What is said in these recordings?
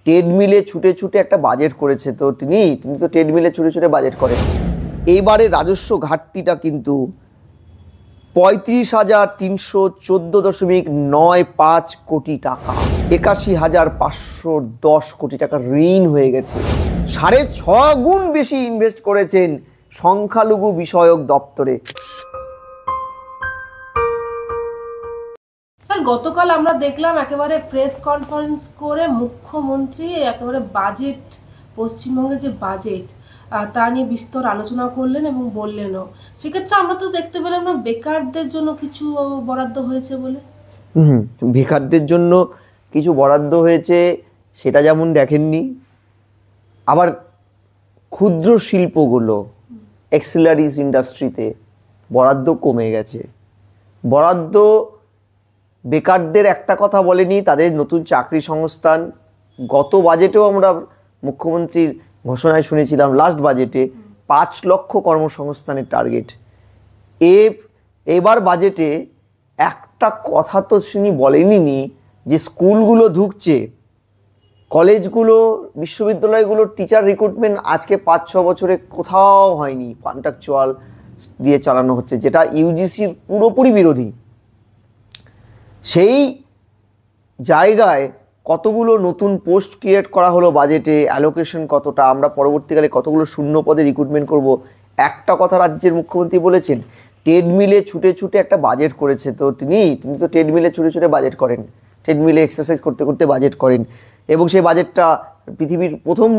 ট্রেডমিলে ছুটে ছুটে একটা বাজেট করেছে। তো তিনি তো ট্রেডমিলে ছুটে ছুটে বাজেট করেন। এইবারে রাজস্ব ঘাটতিটা কিন্তু ৩৫,৩১৪.৯৫ কোটি টাকা, ৮১,৫১০ কোটি টাকা ঋণ হয়ে গেছে। ৬.৫ গুণ বেশি ইনভেস্ট করেছেন সংখ্যালঘু বিষয়ক দপ্তরে। গতকাল আমরা দেখলাম একেবারে প্রেস কনফারেন্স করে মুখ্যমন্ত্রী একেবারে বাজেট, পশ্চিমবঙ্গের যে বাজেট তা নিয়ে বিস্তর আলোচনা করলেন এবং বললেনও। সেক্ষেত্রে আমরা তো দেখতে পেলাম না বেকারদের জন্য কিছু বরাদ্দ হয়েছে বলে। বেকারদের জন্য কিছু বরাদ্দ হয়েছে সেটা যেমন দেখেননি, আবার ক্ষুদ্র শিল্পগুলো এক্সিলারিজ ইন্ডাস্ট্রিতে বরাদ্দ কমে গেছে। বরাদ্দ বেকারদের একটা কথা বলেনি, তাদের নতুন চাকরি সংস্থান। গত বাজেটেও আমরা মুখ্যমন্ত্রীর ঘোষণায় শুনেছিলাম, লাস্ট বাজেটে ৫ লক্ষ কর্মসংস্থানের টার্গেট। এবার বাজেটে একটা কথা তো তিনি বলেননি যে স্কুলগুলো ঢুকছে, কলেজগুলো, বিশ্ববিদ্যালয়গুলোর টিচার রিক্রুটমেন্ট আজকে ৫-৬ বছরে কোথাও হয়নি, কন্ট্রাকচুয়াল দিয়ে চালানো হচ্ছে, যেটা ইউজিসির পুরোপুরি বিরোধী। সেই জায়গায় কতগুলো নতুন পোস্ট ক্রিয়েট করা হলো বাজেটে, অ্যালোকেশন কতটা, আমরা পরবর্তীকালে কতগুলো শূন্য পদে রিক্রুটমেন্ট করব। একটা কথা রাজ্যের মুখ্যমন্ত্রী বলেছেন, ট্রেডমিলে ছুটে ছুটে একটা বাজেট করেছে। তো তিনি তো ট্রেডমিলে ছুটে ছুটে বাজেট করেন, ট্রেডমিলে এক্সারসাইজ করতে করতে বাজেট করেন। এবং সেই বাজেটটা পৃথিবীর প্রথম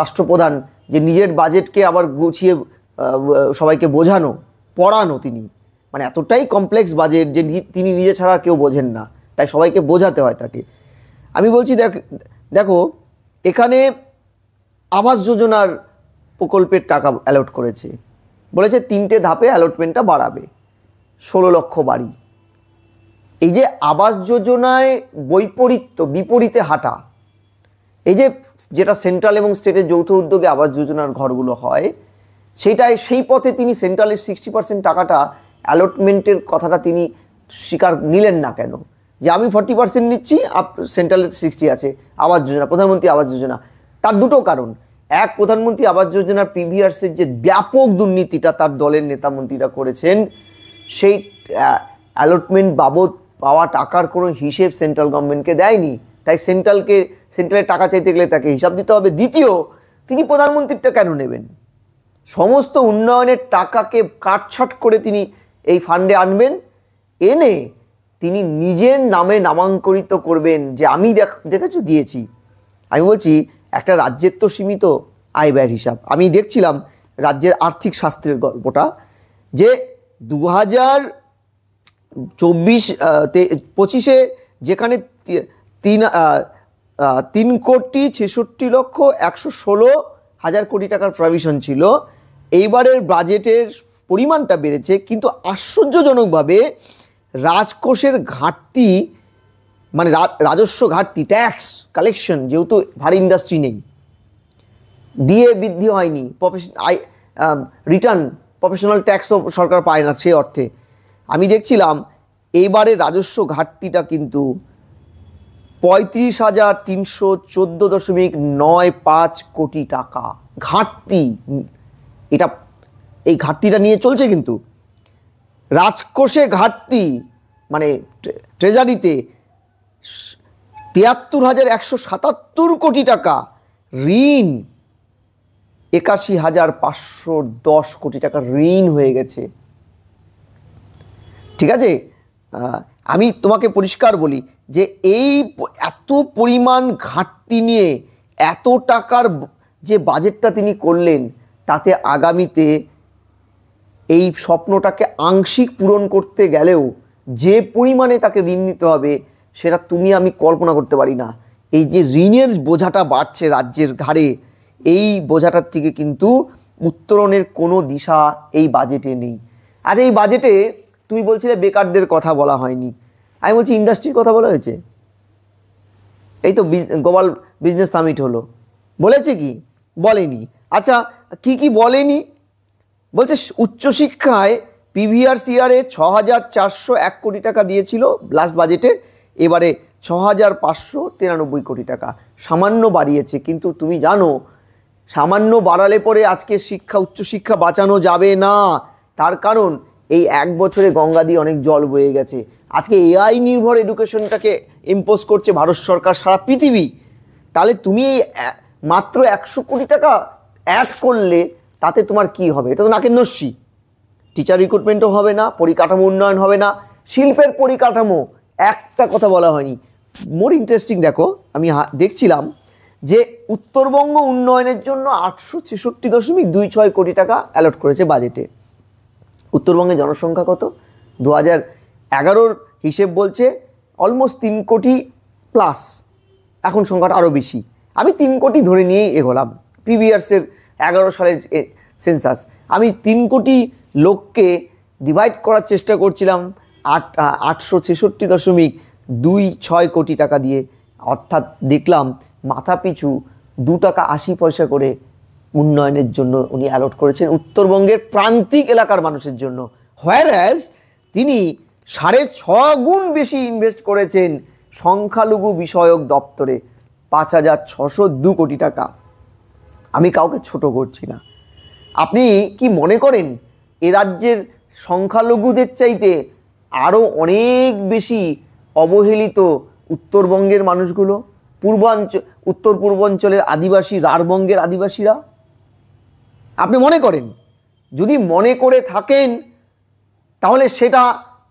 রাষ্ট্রপ্রধান যে নিজের বাজেটকে আবার গুছিয়ে সবাইকে পড়ানো তিনি, মানে এতটাই কমপ্লেক্স বাজেট যে তিনি নিজে ছাড়া কেউ বোঝেন না, তাই সবাইকে বোঝাতে হয় তাকে। আমি বলছি দেখো এখানে আবাস যোজনার প্রকল্পের টাকা অ্যালট করেছে, বলেছে 3টে ধাপে অ্যালটমেন্টটা বাড়াবে, 16 লক্ষ বাড়ি। এই যে আবাস যোজনায় বিপরীতে হাঁটা, এই যেটা সেন্ট্রাল এবং স্টেটের যৌথ উদ্যোগে আবাস যোজনার ঘরগুলো হয়, সেই পথে তিনি সেন্ট্রালের 60% টাকাটা অ্যালটমেন্টের কথাটা তিনি স্বীকার নিলেন না কেন, যে আমি 40% নিচ্ছি, সেন্ট্রালের 60 আছে। আবাস যোজনা, প্রধানমন্ত্রী আবাস যোজনা, তার দুটো কারণ। এক, প্রধানমন্ত্রী আবাস যোজনার প্রিভিয়াসের যে ব্যাপক দুর্নীতিটা তার দলের নেতা মন্ত্রীরা করেছেন, সেই অ্যালটমেন্ট বাবদ পাওয়া টাকার কোনো হিসেব সেন্ট্রাল গভর্নমেন্টকে দেয়নি, তাই সেন্ট্রালের টাকা চাইতে গেলে তাকে হিসাব দিতে হবে। দ্বিতীয়, তিনি প্রধানমন্ত্রীটা কেন নেবেন? সমস্ত উন্নয়নের টাকাকে কাটছাট করে তিনি এই ফান্ডে আনবেন, এনে তিনি নিজের নামে নামাঙ্করিত করবেন যে আমি দেখেছো দিয়েছি। আমি বলছি একটা রাজ্যের তো সীমিত আয় ব্যয়ের হিসাব। আমি দেখছিলাম রাজ্যের আর্থিক শাস্ত্রের গল্পটা, যে 2024-25 যেখানে 3,66,116,000 কোটি টাকার প্রভিশন ছিল, এইবারের বাজেটের পরিমাণটা বেড়েছে, কিন্তু আশ্চর্যজনকভাবে রাজকোষের ঘাটতি, মানে রাজস্ব ঘাটতি, ট্যাক্স কালেকশন, যেহেতু ভারী ইন্ডাস্ট্রি নেই, ডিএ বৃদ্ধি হয়নি, রিটার্ন প্রফেশনাল ট্যাক্সও সরকার পায় না সে অর্থে। আমি দেখছিলাম এইবারে রাজস্ব ঘাটতিটা কিন্তু ৩৫,৩১৪.৯৫ কোটি টাকা ঘাটতি। এই ঘাটতিটা নিয়ে চলছে, কিন্তু রাজকোষে ঘাটতি, মানে ট্রেজারিতে ৭৩,১৭৭ কোটি টাকা ঋণ, ৮১,৫১০ কোটি টাকা ঋণ হয়ে গেছে। ঠিক আছে, আমি তোমাকে পরিষ্কার বলি যে এই এত পরিমাণ ঘাটতি নিয়ে এত টাকার যে বাজেটটা তিনি করলেন, তাতে আগামীতে এই স্বপ্নটাকে আংশিক পূরণ করতে গেলেও যে পরিমাণে তাকে ঋণ নিতে হবে সেটা তুমি আমি কল্পনা করতে পারি না। এই যে ঋণের বোঝাটা বাড়ছে রাজ্যের ঘাড়ে, এই বোঝাটার থেকে কিন্তু উত্তরণের কোনো দিশা এই বাজেটে নেই। আজ এই বাজেটে তুমি বলছিলে বেকারদের কথা বলা হয়নি, আমি বলছি ইন্ডাস্ট্রির কথা বলা হয়েছে। এই তো গ্লোবাল বিজনেস সামিট হলো, বলেছে কি? বলেনি। আচ্ছা, কি বলেনি? বলছে উচ্চশিক্ষায় প্রিভিয়াস ইয়ারে 6,401 কোটি টাকা দিয়েছিল লাস্ট বাজেটে, এবারে 6,593 কোটি টাকা, সামান্য বাড়িয়েছে। কিন্তু তুমি জানো সামান্য বাড়ালে পরে আজকে শিক্ষা, উচ্চশিক্ষা বাঁচানো যাবে না। তার কারণ এই 1 বছরে গঙ্গা দিয়ে অনেক জল বয়ে গেছে। আজকে এআই নির্ভর এডুকেশনটাকে ইম্পোজ করছে ভারত সরকার, সারা পৃথিবী। তাহলে তুমি এই মাত্র 100 কোটি টাকা অ্যাড করলে তাতে তোমার কি হবে? এটা তো নাকের নস্যি। টিচার রিক্রুটমেন্টও হবে না, পরিকাঠামো উন্নয়ন হবে না, শিল্পের পরিকাঠামো একটা কথা বলা হয়নি। মোর ইন্টারেস্টিং দেখো, আমি দেখছিলাম যে উত্তরবঙ্গ উন্নয়নের জন্য 866.26 কোটি টাকা অ্যালট করেছে বাজেটে। উত্তরবঙ্গের জনসংখ্যা কত? 2011-র হিসেব বলছে অলমোস্ট 3 কোটি প্লাস, এখন সংখ্যাটা আরও বেশি। আমি 3 কোটি ধরে নিয়েই এগোলাম, প্রিভিয়াসের 11 সালের সেন্সাস। আমি 3 কোটি লোককে ডিভাইড করার চেষ্টা করছিলাম 866.26 কোটি টাকা দিয়ে, অর্থাৎ দেখলাম মাথা পিছু 2 টাকা 80 পয়সা করে উন্নয়নের জন্য উনি অ্যালট করেছেন উত্তরবঙ্গের প্রান্তিক এলাকার মানুষের জন্য। হোয়ারঅ্যাজ তিনি 6.5 গুণ বেশি ইনভেস্ট করেছেন সংখ্যালঘু বিষয়ক দপ্তরে, 5,602 কোটি টাকা। আমি কাউকে ছোট করছি না। আপনি কি মনে করেন এ রাজ্যের সংখ্যালঘুদের চাইতে আরও অনেক বেশি অবহেলিত উত্তরবঙ্গের মানুষগুলো, উত্তর পূর্বাঞ্চলের আদিবাসী, রাঢ়বঙ্গের আদিবাসীরা? আপনি মনে করেন? যদি মনে করে থাকেন তাহলে সেটা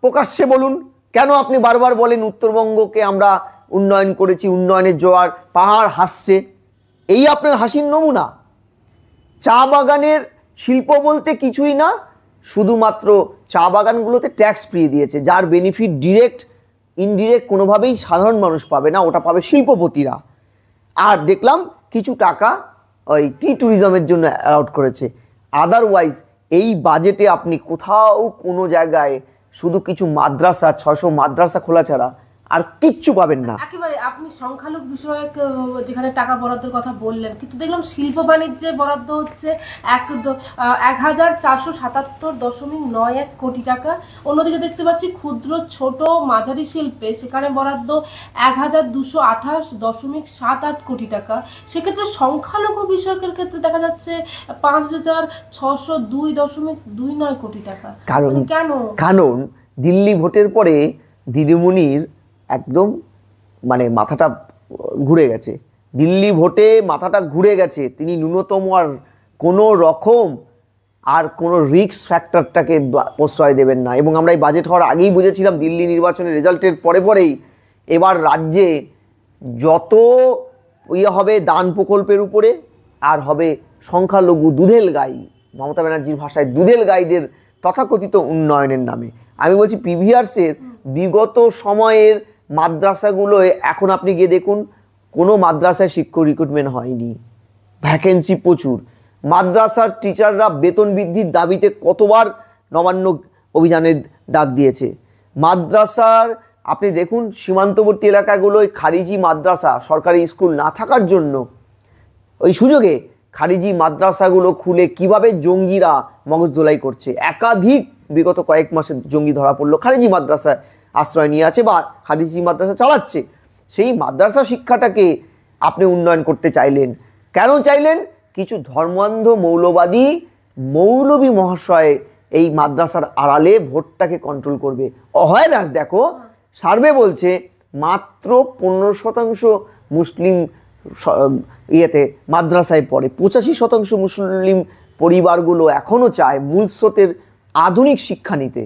প্রকাশ্যে বলুন। কেন আপনি বারবার বলেন উত্তরবঙ্গকে আমরা উন্নয়ন করেছি, উন্নয়নের জোয়ার, পাহাড় হাসছে? এই আপনার হাসির নমুনা। চা বাগানের শিল্প বলতে কিছুই না, শুধুমাত্র চা বাগানগুলোতে ট্যাক্স ফ্রি দিয়েছে, যার বেনিফিট ডিরেক্ট ইনডিরেক্ট কোনোভাবেই সাধারণ মানুষ পাবে না, ওটা পাবে শিল্পপতিরা। আর দেখলাম কিছু টাকা ওই ট্যুরিজমের জন্য অ্যালাউট করেছে। আদারওয়াইজ এই বাজেটে আপনি কোথাও কোনো জায়গায় শুধু কিছু মাদ্রাসা, 600 মাদ্রাসা খোলা ছাড়া আর কিচ্ছু পাবেন না। একেবারে আপনি সংখ্যালঘু বিষয়ক যেখানে টাকা বরাদ্দের কথা বললেন, কিন্তু দেখলাম শিল্প বাণিজ্যে বরাদ্দ হচ্ছে 1,477.91 কোটি টাকা। অন্যদিকে দেখতে পাচ্ছি ক্ষুদ্র ছোট মাঝারি শিল্পে সেখানে বরাদ্দ 1,228.78 কোটি টাকা। সেক্ষেত্রে সংখ্যালঘু বিষয়কের ক্ষেত্রে দেখা যাচ্ছে 5,602.29 কোটি টাকা। কারণ দিল্লি ভোটের পরে দিদিমণির একদম মানে মাথাটা ঘুরে গেছে। দিল্লি ভোটে মাথাটা ঘুরে গেছে। তিনি ন্যূনতম আর কোনো রকম আর কোনো রিস্ক ফ্যাক্টরটাকে প্রশ্রয় দেবেন না। এবং আমরা এই বাজেট হওয়ার আগেই বুঝেছিলাম দিল্লি নির্বাচনের রেজাল্টের পরেই এবার রাজ্যে যত হবে দান প্রকল্পের উপরে, আর হবে সংখ্যালঘু দুধেল গাই, মমতা ব্যানার্জির ভাষায় দুধেল গাইদের তথাকথিত উন্নয়নের নামে। আমি বলছি পিভিআরসের বিগত সময়ের মাদ্রাসাগুলোয় এখন আপনি গিয়ে দেখুন, কোনো মাদ্রাসায় শিক্ষক রিক্রুটমেন্ট হয়নি, ভ্যাকেন্সি প্রচুর। মাদ্রাসার টিচাররা বেতন বৃদ্ধির দাবিতে কতবার নবান্ন অভিযানের ডাক দিয়েছে। মাদ্রাসার আপনি দেখুন সীমান্তবর্তী এলাকাগুলোয় খারিজি মাদ্রাসা, সরকারি স্কুল না থাকার জন্য ওই সুযোগে খারিজি মাদ্রাসাগুলো খুলে কিভাবে জঙ্গিরা মগজদোলাই করছে। একাধিক বিগত কয়েক মাসে জঙ্গি ধরা পড়লো, খারিজি মাদ্রাসায় আশ্রয় নিয়ে আছে বা খারিজি মাদ্রাসা চালাচ্ছে। সেই মাদ্রাসা শিক্ষাটাকে আপনি উন্নয়ন করতে চাইলেন। কেন চাইলেন? কিছু ধর্মান্ধ মৌলবাদী মৌলবী মহাশয় এই মাদ্রাসার আড়ালে ভোটটাকে কন্ট্রোল করবে। অহয়রাজ দেখো, সার্ভে বলছে মাত্র 15% মুসলিম মাদ্রাসায় পড়ে, 85% মুসলিম পরিবারগুলো এখনও চায় মূল স্রোতের আধুনিক শিক্ষা নিতে।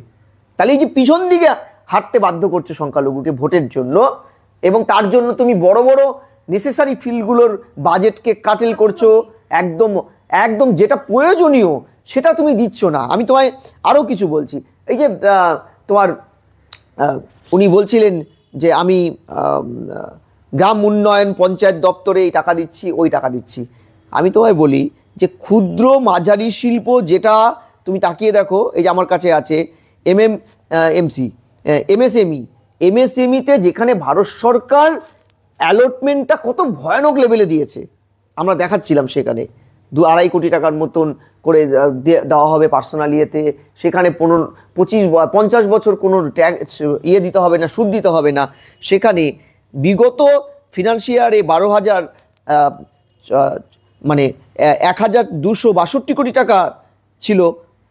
তাহলে এই যে পিছন দিকে হাঁটতে বাধ্য করছে সংখ্যালঘুকে ভোটের জন্য, এবং তার জন্য তুমি বড় বড় নেসেসারি ফিল্ডগুলোর বাজেটকে কাটেল করছো, একদম একদম যেটা প্রয়োজনীয় সেটা তুমি দিচ্ছ না। আমি তোমায় আরও কিছু বলছি। এই যে তোমার উনি বলছিলেন যে আমি গ্রাম উন্নয়ন পঞ্চায়েত দপ্তরে এই টাকা দিচ্ছি, ওই টাকা দিচ্ছি। আমি তোমায় বলি যে ক্ষুদ্র মাঝারি শিল্প, যেটা তুমি তাকিয়ে দেখো, এই যে আমার কাছে আছে এমএসএমইতে যেখানে ভারত সরকার অ্যালটমেন্টটা কত ভয়ানক লেভেলে দিয়েছে আমরা দেখাচ্ছিলাম। সেখানে 2-2.5 কোটি টাকার মতন করে দেওয়া হবে পার্সোনাল ইয়েতে। সেখানে 50 বছর কোনো ট্যাক্স দিতে হবে না, সুদ দিতে হবে না। সেখানে বিগত ফিনান্সিয়ারে 12,000 মানে 1,262 কোটি টাকা ছিল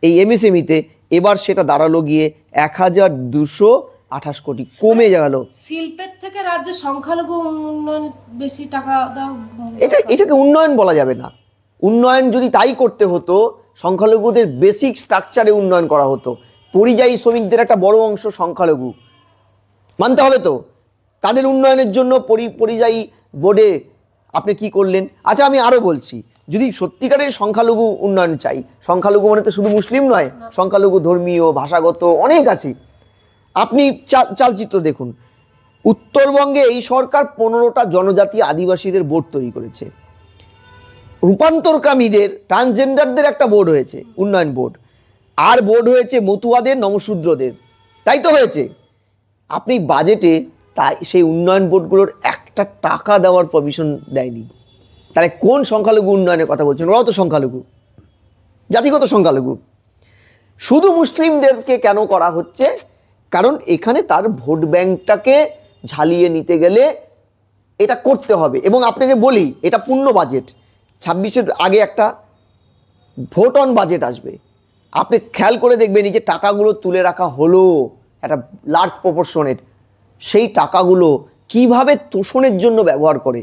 এই এমএসএমইতে, এবার সেটা দাঁড়ালো গিয়ে 1,228 কোটি, কমে গেল। শিল্পের থেকে রাজ্যের সংখ্যালঘু উন্নয়ন বেশি টাকা দাও, এটাকে উন্নয়ন বলা যাবে না। উন্নয়ন যদি তাই করতে হতো, সংখ্যালঘুদের বেসিক স্ট্রাকচারে উন্নয়ন করা হতো। পরিযায়ী শ্রমিকদের একটা বড় অংশ সংখ্যালঘু, মানতে হবে তো। তাদের উন্নয়নের জন্য পরিযায়ী বোর্ডে আপনি কি করলেন? আচ্ছা, আমি আরও বলছি, যদি সত্যিকারের সংখ্যালঘু উন্নয়ন চাই, সংখ্যালঘু মানে তো শুধু মুসলিম নয়, সংখ্যালঘু ধর্মীয়, ভাষাগত অনেক আছে। আপনি চালচিত্র দেখুন, উত্তরবঙ্গে এই সরকার 15টা জনজাতি আদিবাসীদের বোর্ড তৈরি করেছে। রূপান্তরকামীদের, ট্রান্সজেন্ডারদের একটা বোর্ড হয়েছে, উন্নয়ন বোর্ড। আর বোর্ড হয়েছে মতুয়াদের, নমশূদ্রদের, তাই তো হয়েছে। আপনি বাজেটে তাই সেই উন্নয়ন বোর্ডগুলোর একটা টাকা দেওয়ার পারমিশন দেয়নি। তাহলে কোন সংখ্যালঘু উন্নয়নের কথা বলছেন? ওরাও তো সংখ্যালঘু, জাতিগত সংখ্যালঘু। শুধু মুসলিমদেরকে কেন করা হচ্ছে? কারণ এখানে তার ভোট ব্যাংকটাকে ঝালিয়ে নিতে গেলে এটা করতে হবে। এবং আপনাকে বলি, এটা পূর্ণ বাজেট। 26-এর আগে একটা ভোট অন বাজেট আসবে। আপনি খেয়াল করে দেখবেন, এই যে টাকাগুলো তুলে রাখা হলো একটা লার্জ প্রপোর্শনের, সেই টাকাগুলো কিভাবে তোষণের জন্য ব্যবহার করে।